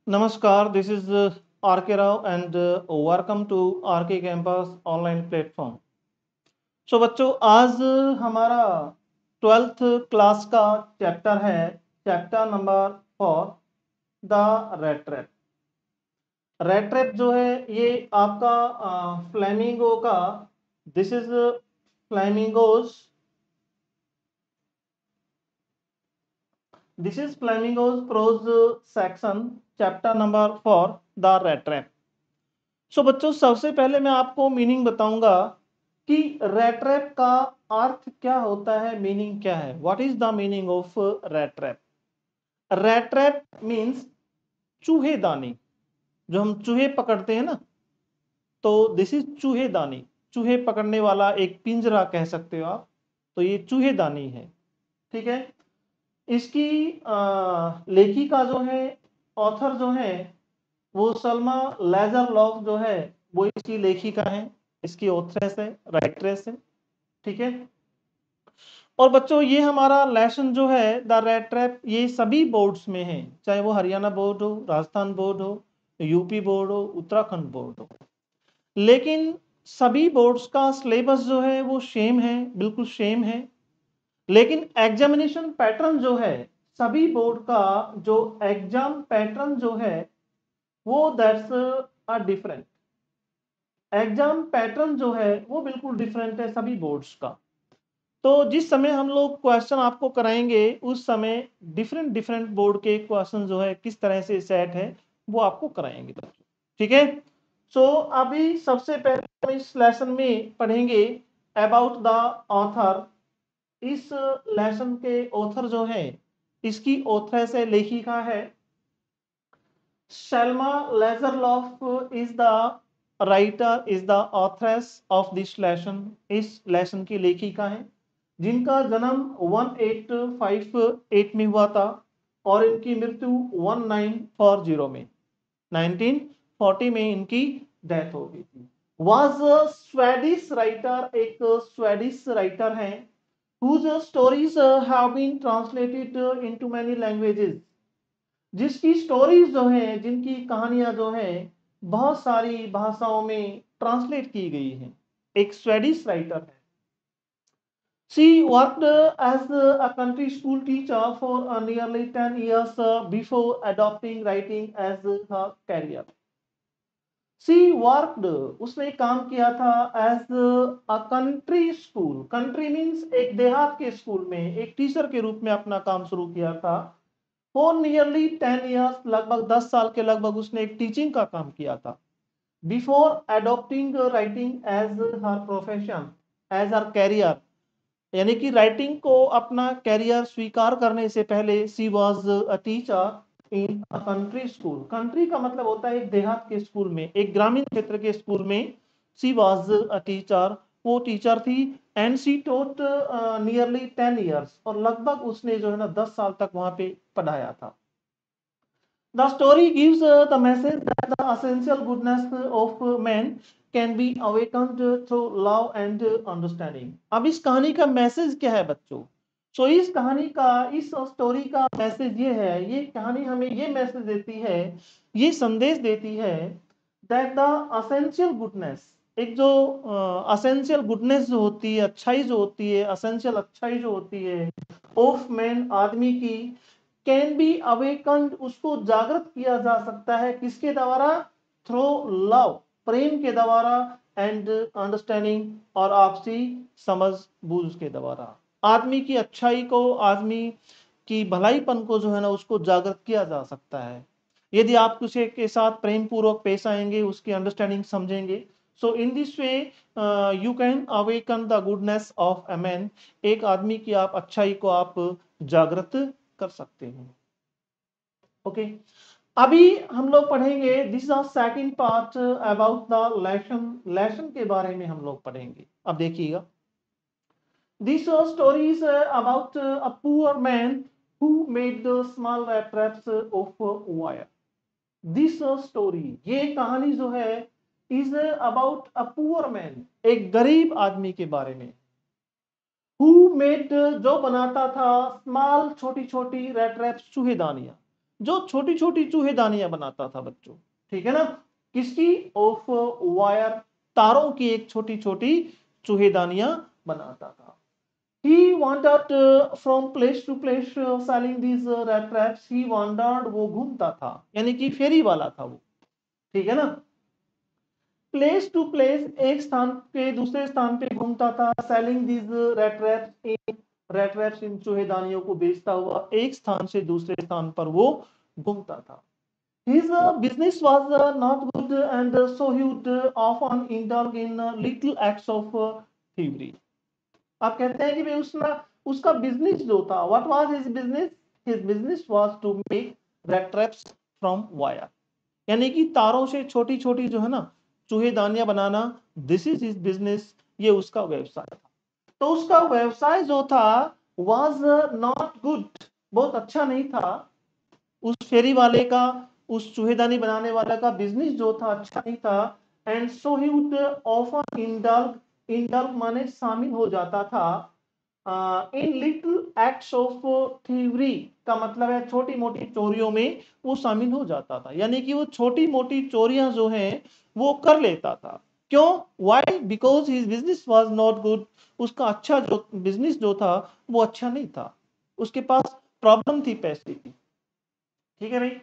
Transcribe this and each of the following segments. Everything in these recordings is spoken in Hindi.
Namaskar, this is R.K. Rao and welcome to R.K. Campus online platform. So बच्चों आज हमारा 12th क्लास का चैप्टर है chapter number 4 the rat trap. Rat trap जो है ये आपका फ्लेमिंगो का this is Flamingo's prose section chapter number 4 the rat trap. So बच्चों सबसे पहले मैं आपको मीनिंग बताऊंगा कि रेट ट्रैप का अर्थ क्या होता है, मीनिंग क्या है। What is the meaning of rat trap? Rat trap means चूहेदानी। जो हम चूहे पकड़ते हैं ना, तो दिस इज चूहेदानी। चूहे पकड़ने वाला एक पिंजरा कह सकते हो आप, तो ये चूहेदानी है। ठीक है। इसकी लेखिका जो है, ऑथर जो है, वो सलमा लेजरलॉफ जो है वो इसकी लेखिका है, इसकी ऑथरेस है, राइटरेस है। ठीक है। और बच्चों ये हमारा लेसन जो है द रेट ट्रैप, ये सभी बोर्ड्स में है, चाहे वो हरियाणा बोर्ड हो, राजस्थान बोर्ड हो, यूपी बोर्ड हो, उत्तराखंड बोर्ड हो। लेकिन सभी बोर्ड्स का सिलेबस जो है वो सेम है, बिल्कुल सेम है। लेकिन एग्जामिनेशन पैटर्न जो है, सभी बोर्ड का जो एग्जाम पैटर्न जो है वो that's a different. Exam pattern जो है वो बिल्कुल डिफरेंट है सभी बोर्ड्स का। तो जिस समय हम लोग क्वेश्चन आपको कराएंगे उस समय डिफरेंट डिफरेंट बोर्ड के क्वेश्चन जो है किस तरह से सेट है वो आपको कराएंगे बच्चों। ठीक है। सो अभी सबसे पहले हम इस लेसन में पढ़ेंगे अबाउट द ऑथर। इस लेसन के ऑथर जो है, इसकी ऑथर है, लेखिका है Selma Lagerlof is the writer, is the authoress of this lesson। इस लेसन की लेखिका है जिनका जन्म 1858 में हुआ था और इनकी मृत्यु 1940 में 1940 में इनकी डेथ हो गई थी। वाज स्वेडिश राइटर, एक स्वेडिश राइटर हैं whose stories have been translated into many languages। जिसकी स्टोरीज जो हैं, जिनकी कहानियां जो हैं बहुत सारी भाषाओं में ट्रांसलेट की गई हैं, एक स्वेडिश राइटर है। She worked as a country school teacher for nearly 10 years before adopting writing as her career। She worked, उसने काम किया था as a country school। country means एक देहात के स्कूल में एक टीचर के रूप में अपना काम शुरू किया था। फॉर नियरली 10 ईयर्स, लगभग 10 साल के लगभग उसने एक टीचिंग का काम किया था। बिफोर एडॉप्टिंग राइटिंग एज हर प्रोफेशन, एज हर कैरियर, यानी कि राइटिंग को अपना कैरियर स्वीकार करने से पहले she was a teacher in a country school. Country का मतलब होता है एक देहात के स्कूल में, एक ग्रामीण क्षेत्र के स्कूल में सी वॉज अ टीचर, वो टीचर थी। And she taught nearly 10 years, और लगभग उसने जो है ना 10 साल तक वहां पे पढ़ाया था। The story gives the message that the essential goodness of man can be awakened through love and understanding। अब इस कहानी का मैसेज क्या है बच्चों? सो इस कहानी का, इस स्टोरी का मैसेज ये है, ये कहानी हमें ये मैसेज देती है, ये संदेश देती है दैट द असेंशियल गुडनेस, एक जो असेंशियल गुडनेस जो होती है, अच्छाई जो होती है, असेंशियल अच्छाई जो होती है ऑफ मैन, आदमी की, कैन बी अवेकन्ड, उसको जागृत किया जा सकता है किसके द्वारा? थ्रू लव, प्रेम के द्वारा, एंड अंडरस्टैंडिंग, और आपसी समझ बूझ के द्वारा। आदमी की अच्छाई को, आदमी की भलाईपन को जो है ना उसको जागृत किया जा सकता है यदि आप किसी के साथ प्रेम पूर्वक पेश आएंगे, उसकी अंडरस्टैंडिंग समझेंगे। So in this way you can awaken the goodness of a man, एक आदमी की आप अच्छाई को आप जागृत कर सकते हैं। ओके। अभी हम लोग पढ़ेंगे this is second part about the lesson. Lesson के बारे में हम लोग पढ़ेंगे। अब देखिएगा, this story is about a poor man who made the small rat traps of wire. This story, ये कहानी जो है, is about a poor man, एक गरीब आदमी के बारे में, हु मेड जो बनाता था स्मॉल छोटी छोटी रेट ट्रैप्स चूहेदानियां, जो छोटी छोटी चूहेदानियां बनाता था बच्चों, ठीक है ना, किसकी, ऑफ वायर, तारों की एक छोटी छोटी चूहेदानियां बनाता था। He wandered from place to place selling these rat traps. He wandered, वो घूमता था, यानी कि फेरी वाला था वो, ठीक है ना। प्लेस टू प्लेस, एक स्थान के दूसरे स्थान पे घूमता था। Selling these rat traps, in rat traps, इन चूहेदानियों को बेचता हुआ एक स्थान से दूसरे स्थान पर वो घूमता था। His business was not good, and so he would often indulge in little acts of thievery. आप कहते हैं कि भाई उसका बिजनेस जो था, what was his business, his business was to make rat traps from wire, यानी कि तारों से छोटी छोटी जो है ना चूहेदानियां बनाना, दिस इज हिज बिजनेस, ये उसका व्यवसाय था। तो उसका व्यवसाय जो था वाज नॉट गुड, बहुत अच्छा नहीं था। उस फेरी वाले का, उस चूहेदानी बनाने वाले का बिजनेस जो था अच्छा नहीं था। And so he would often indulge, indulge माने शामिल हो जाता था in little acts of thievery, का मतलब है छोटी मोटी चोरियों में वो शामिल हो जाता था, यानी कि वो छोटी मोटी चोरियां जो हैं वो कर लेता था। क्यों, why, because his business was not good, उसका अच्छा जो बिजनेस जो था वो अच्छा नहीं था, उसके पास प्रॉब्लम थी पैसे की, ठीक है भाई।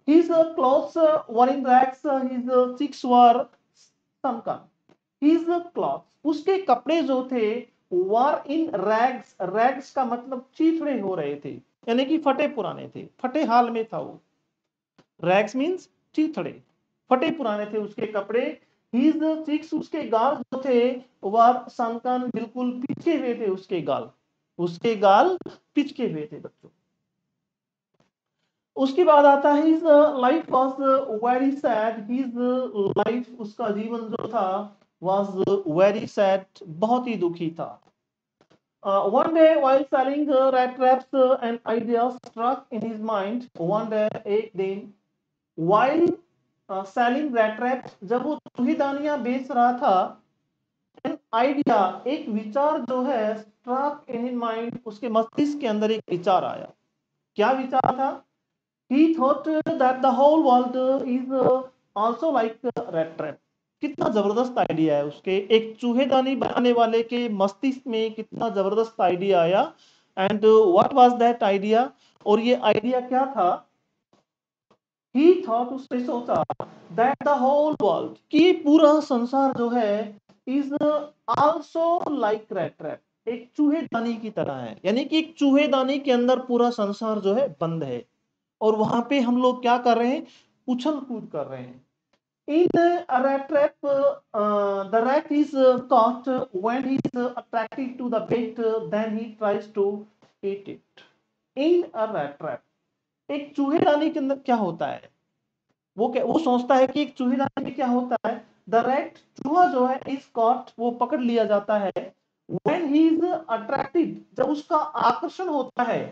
His clothes were in rags, his cheeks were sunken. His clothes, उसके कपड़े जो थे were in rags, rags का मतलब चीथड़े हो रहे थे, यानी कि फटे पुराने थे, फटे हाल में था वो। rags means चीथड़े, फटे पुराने थे उसके कपड़े। His cheeks, उसके गाल जो थे were sunken, बिल्कुल पिचके हुए थे उसके गाल, उसके गाल पिचके हुए थे बच्चों। उसके बाद आता है his life was very sad, his life, उसका जीवन जो था वाज वेरी सैड, बहुत ही दुखी था। One day while selling rat traps, an idea struck in his mind. One day, एक दिन, while selling rat traps, जब वो चूहेदानियां बेच रहा था, an idea, एक विचार जो है, struck in his mind, उसके मस्तिष्क के अंदर एक विचार आया। क्या विचार था? He thought that the whole world is also like a rat trap. कितना जबरदस्त आइडिया है उसके, एक चूहेदानी बनाने वाले के मस्तिष्क में कितना जबरदस्त आइडिया आया। And what was that idea, और ये आइडिया क्या था? He thought, उसने सोचा, that the whole world, कि पूरा संसार जो है, is also like rat trap, एक चूहेदानी की तरह है, यानी कि एक चूहेदानी के अंदर पूरा संसार जो है बंद है, और वहां पे हम लोग क्या कर रहे हैं, उछल कूद कर रहे हैं। In a rat trap, the rat is caught when he is attracted to the bait, then he tries to eat it. In a rat trap, एक चूहेदानी के अंदर क्या होता है, वो सोचता है कि एक चूहेदानी में क्या होता है, द रैट, चूहा जो है, इज कॉट, वो पकड़ लिया जाता है, व्हेन ही इज अट्रैक्टेड, जब उसका आकर्षण होता है,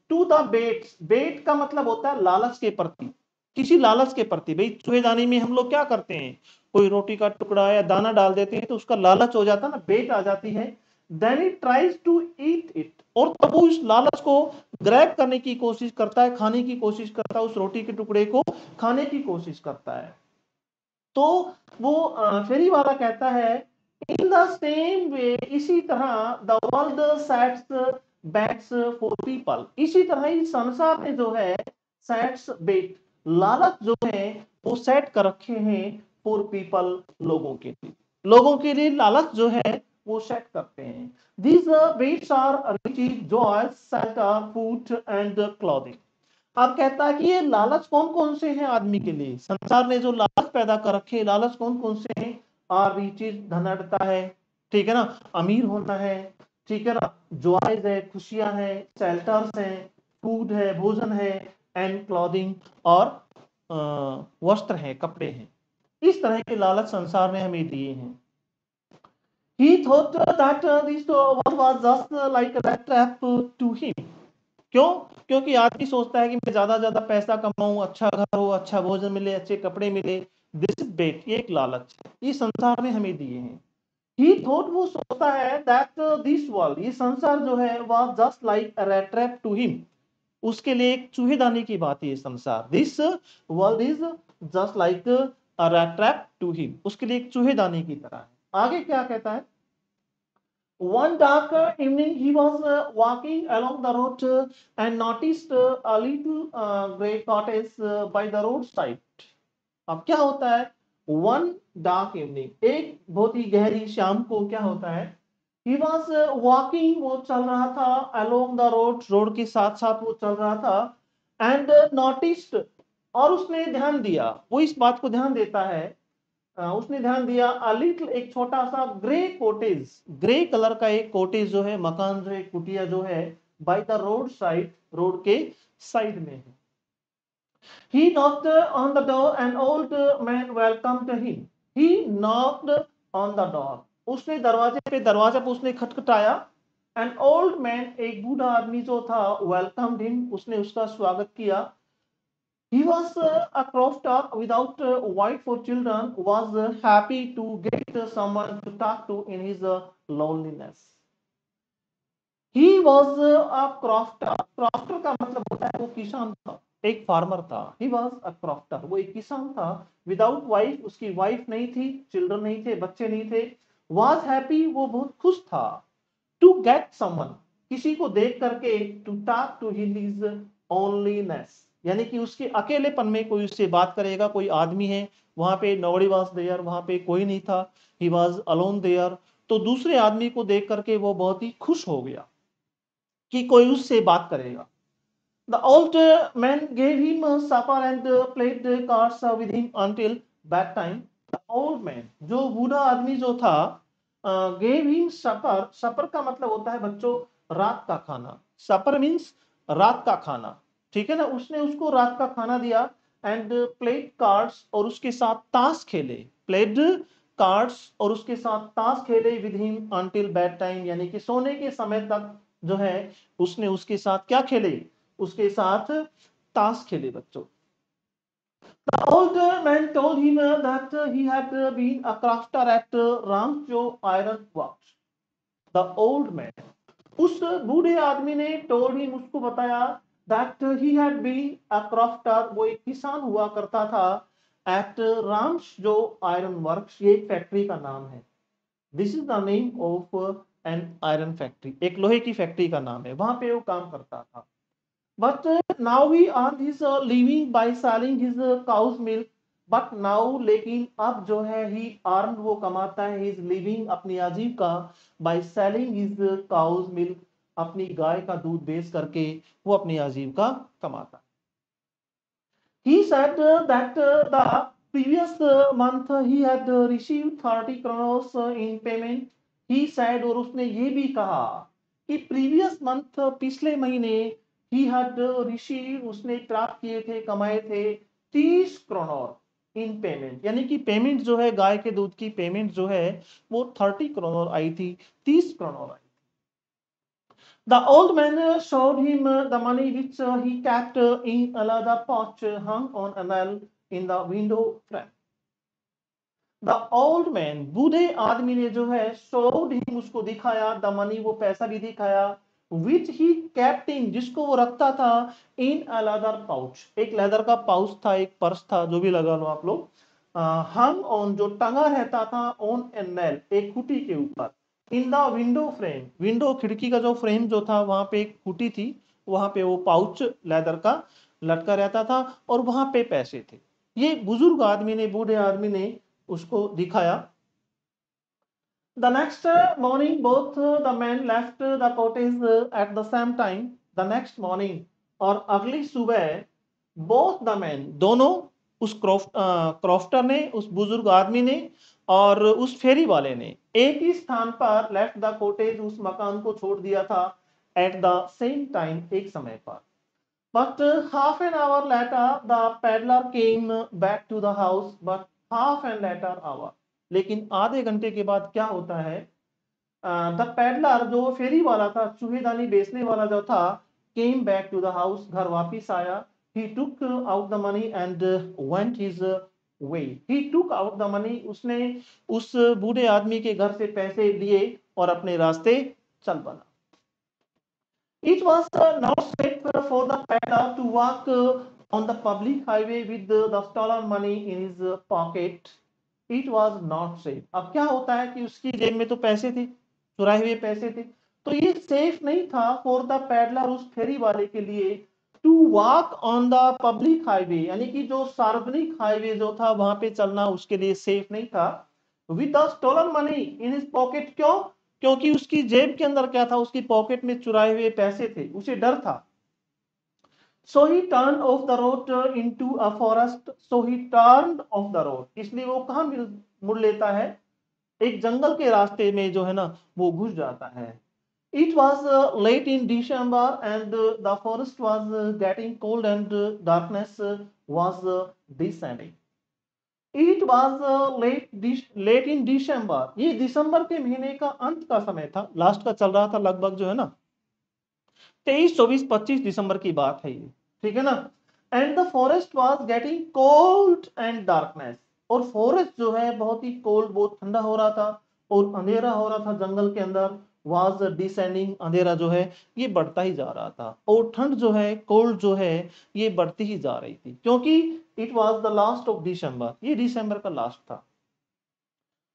टू द बेट्स, बेट का मतलब होता है लालच के प्रति, किसी लालच के प्रति। भाई चूहेदानी में हम लोग क्या करते हैं, कोई रोटी का टुकड़ा या दाना डाल देते हैं तो उसका लालच हो जाता है ना, बेट आ जाती है। Then he tries to eat it, और तब वो इस लालच को ग्रैब करने की कोशिश करता है, खाने की कोशिश करता है, उस रोटी के टुकड़े को खाने की कोशिश करता है। तो वो फेरी वाला कहता है, इन द सेम वे, इसी तरह, the world sets bats for people, इसी तरह ही संसार में जो है सेट्स बेट, लालच जो है वो सेट कर रखे हैं फॉर पीपल, लोगों के लिए, लोगों के लिए लालच जो है वो सेट करते हैं। These baits are riches, joy, shelter, food and clothing. अब कहता है कि ये लालच कौन कौन से हैं आदमी के लिए, संसार ने जो लालच पैदा कर रखे, लालच कौन कौन से हैं? आर रिचेज, धनता है, ठीक है ना, अमीर होना है, ठीक है ना, जॉयज है, खुशियां हैं, शेल्टर्स हैं, फूड है, भोजन है, एंड क्लॉथिंग, और वस्त्र है, कपड़े हैं। इस तरह के लालच संसार ने हमें दिए हैं। He thought that this world was just like a trap to him. क्यों? क्योंकि आदमी सोचता है कि मैं ज्यादा ज्यादा पैसा कमाऊं, अच्छा घर हो, अच्छा भोजन मिले, अच्छे कपड़े मिले, दिस इज बेट, ये एक लालच, ये संसार ने हमें दिए हैं। ही थॉट, वो सोचता है दैट दिस वर्ल्ड, ये संसार जो है was just like a rat trap to him, उसके लिए एक चूहेदानी की बात है ये संसार। This world is just like a rat trap to him, उसके लिए एक चूहेदानी की तरह है। आगे क्या कहता है, one dark evening, he was walking along the road and noticed a little grey cottage by the roadside. अब क्या होता है, वन डार्क इवनिंग, एक बहुत ही गहरी शाम को क्या होता है, ही वॉज वॉकिंग, वो चल रहा था, अलोंग द रोड, रोड के साथ साथ वो चल रहा था, एंड नोटिस्ड, और उसने ध्यान दिया, वो इस बात को ध्यान देता है, उसने ध्यान दिया, अ लिटिल, एक छोटा सा ग्रे कोटेज, ग्रे कलर का एक कोटेज जो है, मकान जो है, कुटिया जो है, by the road side, road के साइड में है। He knocked on the door, an old man welcomed him. He knocked on the door. उसने दरवाजा पे उसने खटखटाया। An old man, एक बूढ़ा आदमी जो था, welcomed him, उसने उसका स्वागत किया। He was a crofter without wife for children, was happy to get someone to talk to in his loneliness. He was a crofter. Crofter का मतलब होता है वो किसान था, एक फार्मर था। He was a crofter, वो एक किसान था। Without wife, उसकी वाइफ नहीं थी, चिल्ड्रन नहीं थे, बच्चे नहीं थे। Was happy, वो बहुत खुश था। To get someone, किसी को देख करके, to talk to his loneliness, यानी कि उसके अकेलेपन में कोई उससे बात करेगा, कोई आदमी है वहां पे, nobody was there, वहां पे कोई नहीं था। He was alone there, तो दूसरे आदमी को देख करके वो बहुत ही खुश हो गया कि कोई उससे बात करेगा। The old man gave him a supper and played cards with him until bedtime. The old man, जो बूढ़ा आदमी जो था, gave him supper. supper का मतलब होता है बच्चों रात का खाना। supper means रात का खाना, ठीक है ना। उसने उसको रात का खाना दिया, and played cards, और उसके साथ ताश खेले। played cards, और उसके साथ ताश खेले with him until bedtime, यानी कि सोने के समय तक जो है उसने उसके साथ क्या खेले, उसके साथ ताश खेले बच्चों। The old man told him that he had been a crafter at Ramjo Iron Works. The old man, उस बूढ़े आदमी ने told him, उसको बताया, that he had been a crafter, वो एक किसान हुआ करता था, at Ramjo Iron Works, ये एक फैक्ट्री का नाम है। This is the name of an iron factory, एक लोहे की फैक्ट्री का नाम है, वहां पे वो काम करता था। But now he earned his living by selling his cow's milk. But now, लेकिन अब जो है he earned, वो कमाता है, his living, अपनी आजीविका, by selling his cow's milk, अपनी गाय का दूध बेच करके वो अपनी आजीविका कमाता है। He said that the previous month he had received 30 crores in payment. He said, और उसने ये भी कहा कि previous month, पिछले महीने, he had received, उसने प्राप्त किए थे, कमाए थे 30 करोड़ इन पेमेंट, यानी कि पेमेंट जो है, गाय के दूध की पेमेंट जो है वो 30 करोड़ आई थी, 30 करोड़ आई। The old man showed him the money which he kept in a leather pouch hung on a nail in the window frame. The old man, बूढ़े आदमी ने जो है, showed him, उसको दिखाया, the money, वो पैसा भी दिखाया, which he kept in, जिसको वो रखता था, in a leather pouch, एक लेदर का पाउच था, एक पर्स था, जो भी लगा लो आप लोग, hung on, जो टंगा रहता था, on a nail, एक खूंटी के ऊपर, in the window frame, window खिड़की का जो फ्रेम जो था, वहां पे एक खूंटी थी, वहां पे वो पाउच लेदर का लटका रहता था, और वहां पे पैसे थे। ये बुजुर्ग आदमी ने, बूढ़े आदमी ने उसको दिखाया। The next morning, both the men left the cottage at the same time. The next morning, और अगली सुबह, both the men, दोनों, उस क्रॉफ्टर ने, उस बुजुर्ग आदमी ने, और उस फेरी वाले ने एक ही स्थान पर लेफ्ट द कॉटेज, उस मकान को छोड़ दिया था, एट द सेम टाइम, एक समय पर। But half an hour later, the peddler came back to the house. But half an later hour, लेकिन आधे घंटे के बाद क्या होता है, द पेडलर, जो फेरी वाला था, चूहेदानी बेचने वाला जो था, came back to the house, घर वापिस आया। He took out the money and went his way. He took out the money, उसने उस बूढ़े आदमी के घर से पैसे लिए और अपने रास्ते चल पड़ा। It was not safe for the peddler to walk on the public highway with the stolen money in his pocket. It was not safe. अब क्या होता है कि उसकी जेब में तो पैसे थे, चुराए हुए पैसे थे, तो ये सेफ नहीं था फॉर द पैडलर, उस फेरी वाले के लिए, to walk on the public highway, यानी कि जो सार्वजनिक हाईवे जो था वहां पे चलना उसके लिए सेफ नहीं था। With the stolen money in his pocket, क्यों? क्योंकि उसकी जेब के अंदर क्या था, उसकी पॉकेट में चुराए हुए पैसे थे, उसे डर था। So he turn off the road into a forest, so he turn off the road, इसलिए वो कहां मुड़ लेता है, एक जंगल के रास्ते में जो है ना वो घुस जाता है। It was late in December and the forest was getting cold and darkness was descending. It was late in December, ये दिसंबर के महीने का अंत का समय था, लास्ट का चल रहा था लगभग जो है ना 23, 24, 25 दिसंबर की बात है ये, ठीक है ना। And the forest was getting cold and darkness, और फॉरेस्ट जो है बहुत ही कोल्ड, बहुत ठंडा हो रहा था और अंधेरा हो रहा था जंगल के अंदर। वॉज डिसेंडिंग, अंधेरा जो है ये बढ़ता ही जा रहा था, और ठंड जो है, कोल्ड जो है ये बढ़ती ही जा रही थी, क्योंकि it was the last of December, ये दिसंबर का लास्ट था।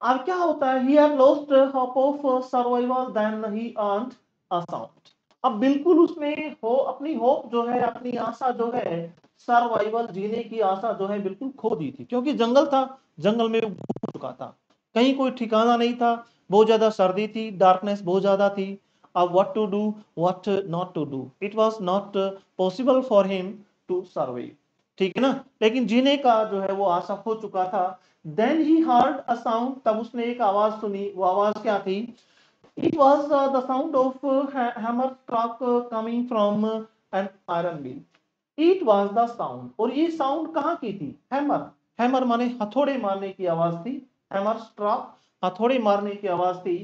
अब क्या होता है, he had lost hope of survival, then he earned a sound। अब बिल्कुल उसने हो अपनी होप जो है, अपनी आशा जो है, सर्वाइवल जीने की आशा जो है बिल्कुल खो दी थी, क्योंकि जंगल था, जंगल में वो घुस चुका था, कहीं कोई ठिकाना नहीं था, बहुत ज्यादा सर्दी थी, डार्कनेस बहुत ज्यादा थी। अब what to do, what not to do, it was not possible for him to survive, ठीक है ना, लेकिन जीने का जो है वो आशा खो चुका था। Then he heard a sound, तब उसने एक आवाज सुनी, वो आवाज क्या थी? It was the sound of hammer struck coming from an iron mill. It was the sound, और ये साउंड कहाँ की थी? हैमर, हैमर माने हथौड़े मारने की आवाज थी, हैमर स्ट्रक हथौड़े मारने की आवाज थी,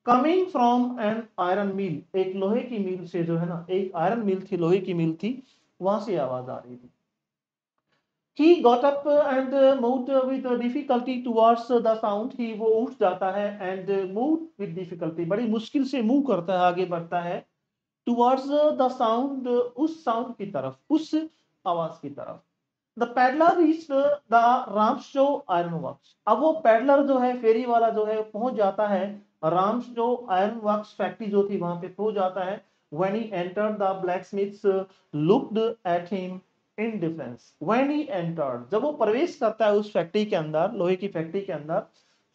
कमिंग फ्रॉम एन आयरन मिल, एक लोहे की मिल से जो है ना, एक आयरन मिल थी, लोहे की मिल थी, वहां से आवाज आ रही थी। He got up and moved with difficulty towards the sound। ही वो उठ जाता है and moved with difficulty, बड़ी मुश्किल से मूव करता है, आगे बढ़ता है towards the sound, उस साउंड की तरफ, उस आवाज की तरफ। The peddler reached the Ramshaw Iron Works। अब वो पेडलर जो है, फेरी वाला जो है, पहुंच जाता है रामशो आयरन वर्क्स फैक्ट्री जो थी वहां पे पहुंच जाता है। When he entered, the blacksmiths looked at him in difference। When he entered, जब वो प्रवेश करता है उस फैक्ट्री के अंदर, लोहे की फैक्ट्री के अंदर,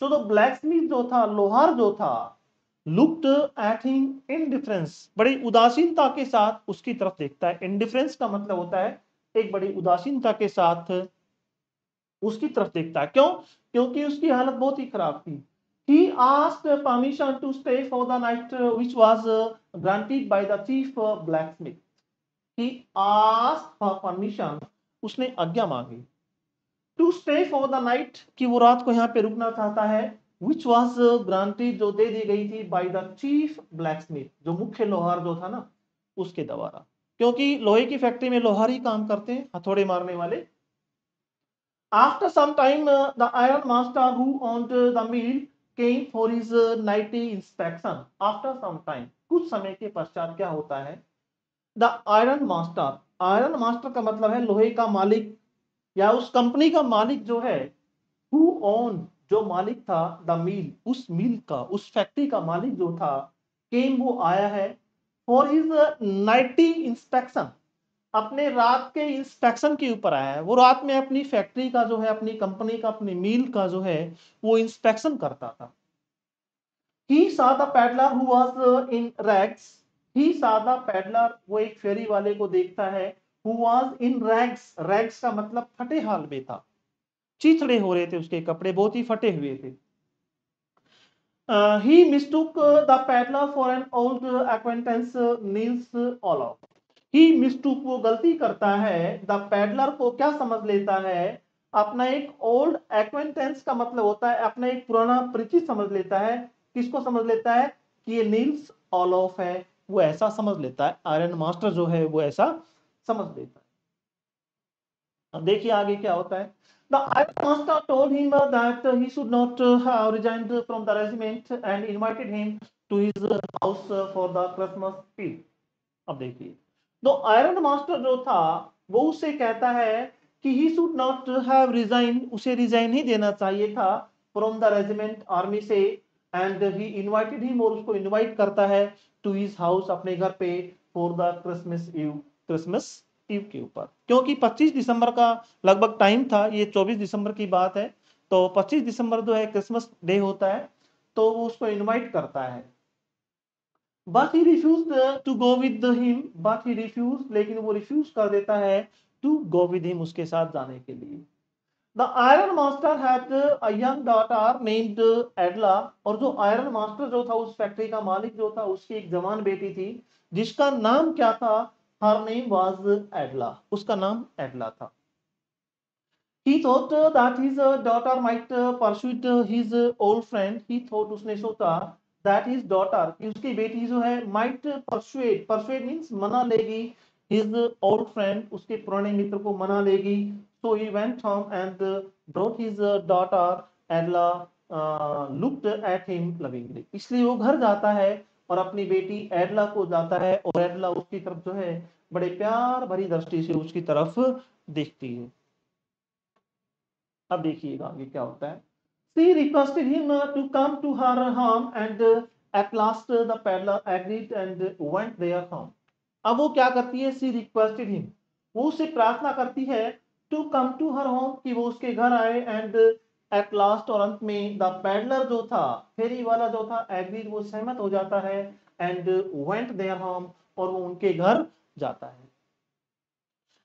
तो जो ब्लैकस्मिथ जो था, लोहार जो था, लुक्ड एट हिम इनडिफरेंस, बड़ी उदासीनता के साथ उसकी तरफ देखता है। इनडिफरेंस का मतलब होता है एक बड़ी उदासीनता के साथ उसकी तरफ देखता है, क्यों? क्योंकि उसकी हालत बहुत ही खराब थी। He asked permission to stay for the night, which was granted by the chief blacksmith। He asked for permission, उसने आज्ञा मांगी, to stay for the night, कि वो रात को यहाँ पे रुकना चाहता है, which was granted, जो दे दी गई थी, by the chief blacksmith, जो मुख्य लोहार जो था ना उसके द्वारा, क्योंकि लोहे की फैक्ट्री में लोहार ही काम करते हैं, हथौड़े मारने वाले। After some time, the iron master who owned the mill came for his nightly inspection। After some time, कुछ समय के पश्चात क्या होता है? The iron master, iron master का मतलब है लोहे का मालिक, या उस कंपनी का मालिक जो है, who owned, जो मालिक था, the mill, उस मिल का, उस फैक्ट्री का मालिक जो था, came, वो आया है, for his nightly inspection, अपने रात के इंस्पेक्शन के ऊपर आया है। वो रात में अपनी फैक्ट्री का जो है, अपनी कंपनी का, अपनी मिल का जो है वो इंस्पेक्शन करता था। He saw the peddler who was in rags। He saw the peddler, वो एक फेरी वाले को देखता है, who was in rags। rags का मतलब फटे हाल में था, चिथड़े हो रहे थे, उसके कपड़े बहुत ही फटे हुए थे। He mistook the peddler for an old acquaintance, Niels Olof। ही मिस्टूक, वो गलती करता है, द पैडलर को क्या समझ लेता है, अपना एक ओल्ड एक्वेंटेंस का मतलब होता है अपना एक पुराना परिचित समझ लेता है। किसको समझ लेता है? कि ये नील्स ऑलोफ है, वो ऐसा समझ लेता है, आयरन मास्टर जो है वो ऐसा समझ लेता है। अब देखिए आगे क्या होता है। The Iron Master told him that he should not have resigned from the regiment and invited him to his house for the Christmas feast. अब देखिए, तो आयरन मास्टर जो था वो उससे कहता है कि he should not have resign, उसे रिजाइन नहीं देना चाहिए था फ्रॉम द रेजिमेंट, आर्मी से, एंड ही इनवाइटेड हिम, और उसको इनवाइट करता है टू हिज हाउस, अपने घर पे, for the Christmas Eve, Christmas Eve के ऊपर, क्योंकि 25 दिसंबर का लगभग टाइम था, ये 24 दिसंबर की बात है, तो 25 दिसंबर जो है क्रिसमस डे होता है, तो वो उसको इनवाइट करता है। But he refuse to go with him, but he refuse, लेकिन वो रिफ्यूज कर देता है टू गो विद हिम, उसके साथ जाने के लिए। The iron master had a young daughter named Edla, और जो आयरन मास्टर जो था, उस फैक्ट्री का मालिक जो था, उसकी एक जवान बेटी थी जिसका नाम क्या था, हर नेम वाज एडला, उसका नाम एडला था। He thought that his daughter might pursue his old friend. He thought, उसने सोचा that his daughter, कि उसकी बेटी जो है, might persuade, persuade means मना लेगी, his old friend, उसके पुराने मित्र को मना लेगी। So he went home and brought his daughter Adla, looked at him lovingly. इसलिए वो घर जाता है और अपनी बेटी एडला को जाता है, और एडला उसकी तरफ जो है बड़े प्यार भरी दृष्टि से उसकी तरफ देखती है। अब देखिएगा आगे क्या होता है। She requested him to come to her home and at last the peddler agreed and went their home. अब वो क्या करती है, she requested him, वो उससे प्रार्थना करती है to come to her home, कि वो उसके घर आए, and at last, और अंत में, the peddler जो था, फेरी वाला जो था, agreed, वो सहमत हो जाता है, and went their home, और वो उनके घर जाता है।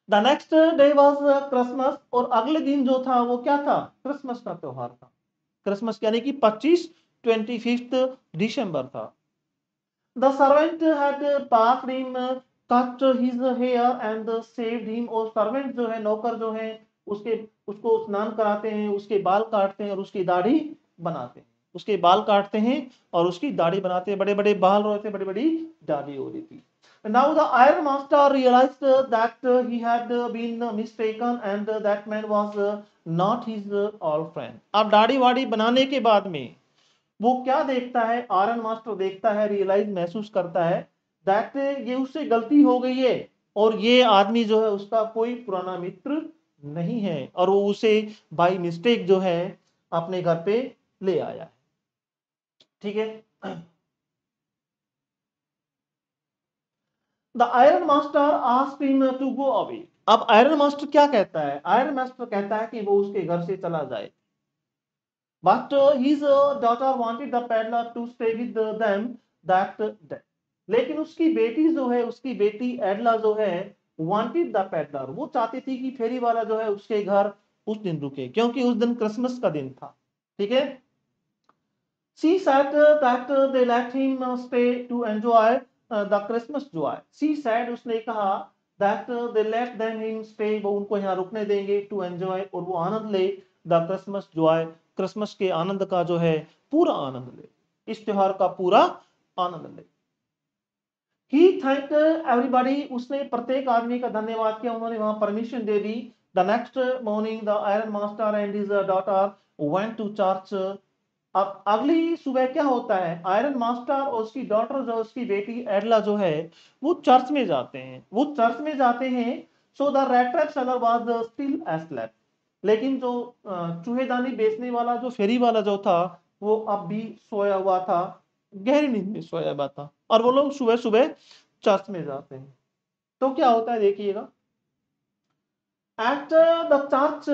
The next day was Christmas, और अगले दिन जो था वो क्या था, क्रिसमस का त्योहार था। क्रिसमस यानी कि 25 दिसंबर था। The servant had passed him, cut his hair and saved him, और सर्वेंट जो है, नौकर जो है, उसके उसको स्नान कराते हैं, उसके बाल काटते हैं और उसकी दाढ़ी बनाते हैं, उसके बाल काटते हैं और उसकी दाढ़ी बनाते हैं, बड़े बड़े बाल होते, बड़ी बड़ी दाढ़ी हो रही थी। Now the Iron Master realized that he had been mistaken and that man was not his old friend. अब दाढ़ी वाड़ी बनाने के बाद में वो क्या देखता है, आयरन मास्टर देखता है, रियलाइज, महसूस करता है, दैट ये उससे गलती हो गई है, और ये आदमी जो है उसका कोई पुराना मित्र नहीं है, और वो उसे बाय मिस्टेक जो है अपने घर पे ले आया है। ठीक है। The iron master asked him to go away. अब आयरन मास्टर क्या कहता है, आयरन मास्टर कहता है कि वो उसके घर से चला जाए। But his daughter wanted the peddler to stay with them that day, लेकिन उसकी बेटी जो है, उसकी बेटी एडला जो है, वांटेड द पेडलर, वो चाहती थी कि फेरी वाला जो है उसके घर उस दिन रुके, क्योंकि उस दिन क्रिसमस का दिन था। ठीक है। She said that they let him stay to enjoy the Christmas joy. She said, उसने कहा, that they let them him stay, वो उनको यहाँ रुकने देंगे, to enjoy, और वो आनंद ले, the Christmas joy, क्रिसमस के आनंद का जो है पूरा आनंद ले, इस त्योहार का पूरा आनंद ले। He thanked everybody, उसने प्रत्येक आदमी का धन्यवाद किया, उन्होंने वहां permission they the. The next morning the Iron Master and his daughter went to church. अब अगली सुबह क्या होता है, आयरन मास्टर और उसकी डॉटर जो, उसकी बेटी एडला जो है, वो चर्च में जाते हैं, वो चर्च में जाते हैं। So the rat trap seller was still asleep, लेकिन जो चूहेदानी बेचने वाला, जो फेरी वाला जो था, वो अब भी सोया हुआ था, गहरी नींद में सोया हुआ था, और वो लोग सुबह सुबह चर्च में जाते हैं। तो क्या होता है देखिएगा, at the church,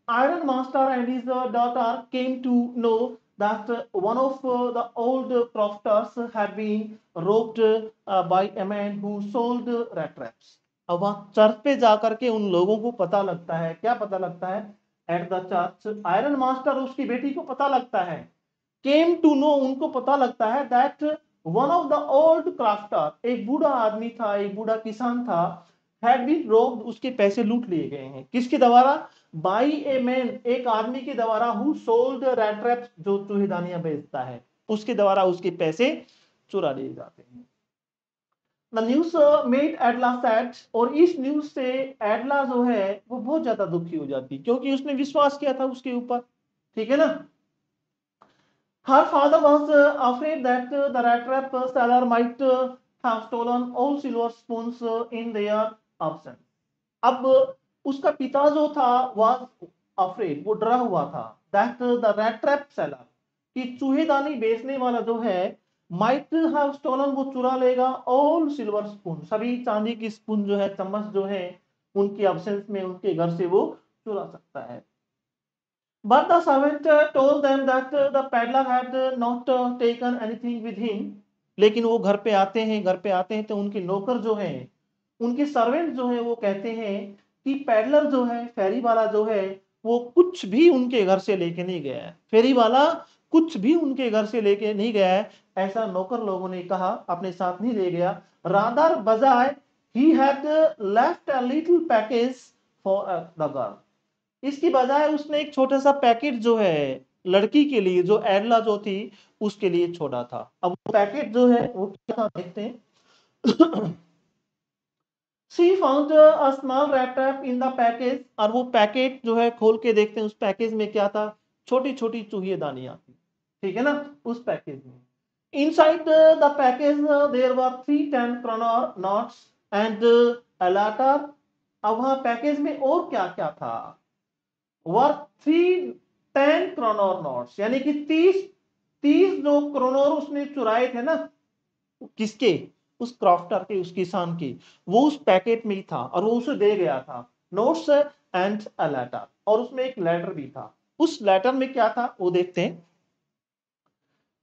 Iron Master and his daughter came to know that one of the old crofters had been robbed by a man who sold rat traps. अब वहां चर्च पे जाकर के उन लोगों को पता लगता है, क्या पता लगता है, at the church, iron master उसकी बेटी को पता लगता है, केम टू नो, उनको पता लगता है, that one of the old crafter, एक बूढ़ा आदमी था, एक बूढ़ा किसान था, हैड बीन रोब्ड, उसके पैसे लूट लिए गए हैं, किसके द्वारा, बाई ए मैन, एक आदमी के द्वारा, हु सोल्ड रैट ट्रैप्स, जो चूहेदानियां बेचता है, उसके द्वारा उसके पैसे चुरा लिए जाते हैं। द न्यूज मेड एडला सैड, और इस न्यूज से एडला जो है वो बहुत ज्यादा दुखी हो जाती, क्योंकि उसने विश्वास किया था उसके ऊपर, ठीक है ना। Her father was afraid that the rat trap seller might have stolen all silver spoons in their absence. अब उसका पिता जो था वाज अफ्रेड, वो डरा हुआ था, that the rat trap seller, कि चूहेदानी बेचने वाला जो है माइट हैव स्टोलन, वो चुरा लेगा ऑल सिल्वर स्पून, सभी चांदी की स्पून जो है, चम्मच जो है, उनकी एब्सेंस में उनके घर से वो चुरा सकता है। But the servant told them that the peddler had not taken anything with him. लेकिन वो घर पे आते हैं, घर पे आते हैं तो उनके नौकर जो है, उनके सर्वेंट जो है, वो कहते हैं कि पैडलर जो है, फेरी वाला जो है, वो कुछ भी उनके घर से लेके नहीं गया है, फेरी वाला कुछ भी उनके घर से लेके नहीं गया है, ऐसा नौकर लोगों ने कहा, अपने साथ नहीं ले गया। रादर बजाय he had left a little package for the girl, इसकी बजाय उसने एक छोटा सा पैकेट जो है लड़की के लिए, जो एडला जो थी उसके लिए छोड़ा था। अब वो पैकेट जो है वो क्या था देखते हैं। She found a small rat trap in the package, और वो पैकेट जो है खोल के देखते हैं उस पैकेज में क्या था, छोटी छोटी चूहिएदानियां थी, ठीक है ना, उस पैकेज में। Inside the package there were 3 10 kroner notes and a letter. अब वहां पैकेज में और क्या क्या था, वर्थ 3 10 kroner नोट्स, यानी कि 30 जो क्रोनोर उसने चुराए थे ना, किसके, उस क्रॉफ्टर के, उस किसान के, वो उस पैकेट में ही था और वो उसे दे गया था। नोट्स एंड अ लेटर, और उसमें एक लेटर भी था। उस लेटर में क्या था वो देखते हैं।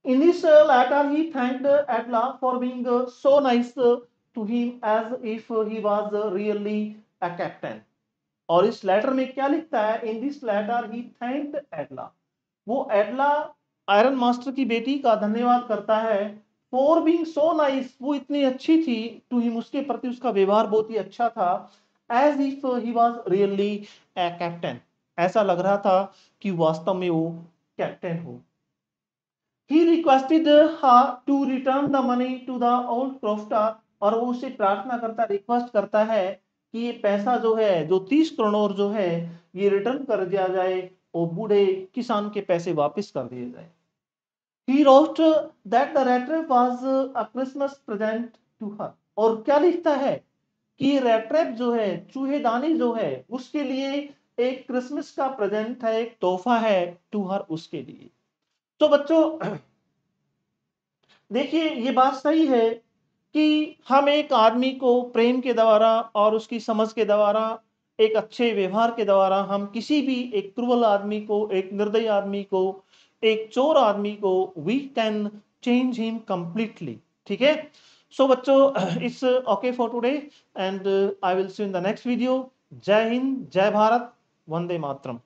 In this letter he thanked Edla for being so nice to him as if he was really a captain. और इस लेटर में क्या लिखता है, in this letter he thanked Edla, वो एडला आयरन मास्टर की बेटी का धन्यवाद करता है, फॉर बीइंग सो नाइस, वो इतनी अच्छी थी, टू हिम, उसके प्रति उसका व्यवहार बहुत ही अच्छा था, as if he was really a captain, ऐसा लग रहा था कि वास्तव में वो कैप्टन हो। He requested her to return the money to the old crofter, और वो उसे प्रार्थना करता, रिक्वेस्ट करता है कि ये पैसा जो है, जो 30 करोड़ जो है, ये रिटर्न कर दिया जाए और बूढ़े किसान के पैसे वापस कर दिए जाए। He wrote that the rat was a Christmas present to her, और क्या लिखता है कि रेट्रैप जो है, चूहेदानी जो है, उसके लिए एक क्रिसमस का प्रेजेंट है, एक तोहफा है, टू हर, उसके लिए। तो बच्चों देखिए, ये बात सही है कि हम एक आदमी को प्रेम के द्वारा और उसकी समझ के द्वारा, एक अच्छे व्यवहार के द्वारा, हम किसी भी एक क्रूअल आदमी को, एक निर्दयी आदमी को, एक चोर आदमी को, we can change him completely, ठीक है। सो बच्चों, it's okay for today, and I will see in the next video. जय हिंद, जय भारत, वंदे मातरम।